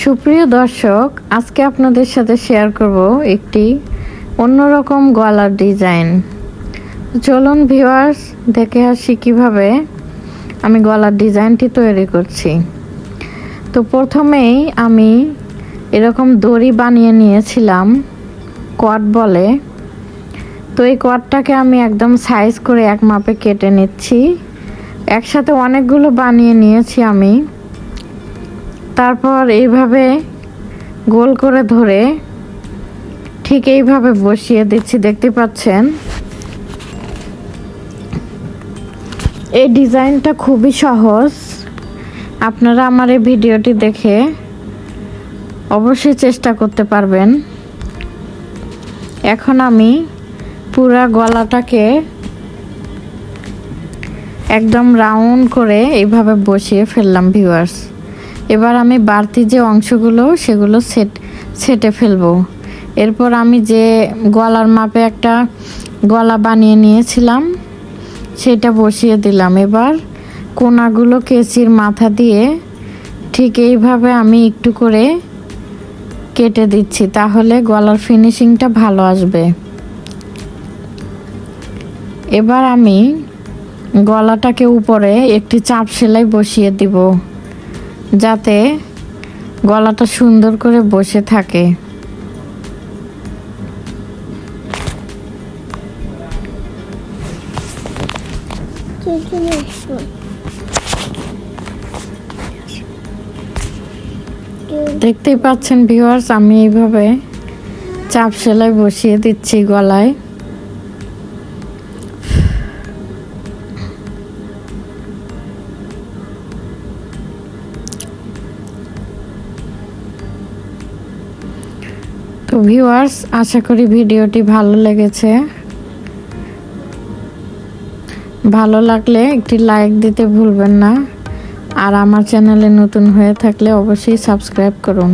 সুপ্রিয় দর্শক, আজকে আপনাদের সাথে শেয়ার করব একটি অন্যরকম গলার ডিজাইন। চলুন ভিউয়ার্স, দেখে আসি কিভাবে আমি গলার ডিজাইনটি তৈরি করছি। তো প্রথমেই আমি এরকম দড়ি বানিয়ে নিয়েছিলাম, কোয়াড বলে। তো এই কোয়াডটাকে আমি একদম সাইজ করে এক মাপে কেটে নিচ্ছি। একসাথে অনেকগুলো বানিয়ে নিয়েছি আমি। তারপর এইভাবে গোল করে ধরে ঠিক এইভাবে বসিয়ে দিচ্ছি, দেখতে পাচ্ছেন। এই ডিজাইনটা খুবই সহজ, আপনারা আমার এই ভিডিওটি দেখে অবশ্যই চেষ্টা করতে পারবেন। এখন আমি পুরা গলাটাকে একদম রাউন্ড করে এইভাবে বসিয়ে ফেললাম ভিউয়ার্স। এবার আমি বাড়তি যে অংশগুলো সেগুলো সেটে ফেলবো। এরপর আমি যে গলার মাপে একটা গলা বানিয়ে নিয়েছিলাম সেটা বসিয়ে দিলাম। এবার কোনাগুলো কেচির মাথা দিয়ে ঠিক এইভাবে আমি একটু করে কেটে দিচ্ছি, তাহলে গলার ফিনিশিংটা ভালো আসবে। এবার আমি গলাটাকে উপরে একটি চাপ সেলাই বসিয়ে দিব, যাতে গলাটা সুন্দর করে বসে থাকে। দেখতেই পাচ্ছেন ভিউয়ার্স, আমি এইভাবে চাপ সেলাই বসিয়ে দিচ্ছি গলায়। তো ভিউয়ার্স, আশা করি ভিডিওটি ভালো লেগেছে। ভালো লাগলে একটি লাইক দিতে ভুলবেন না, আর আমার চ্যানেলে নতুন হয়ে থাকলে অবশ্যই সাবস্ক্রাইব করুন।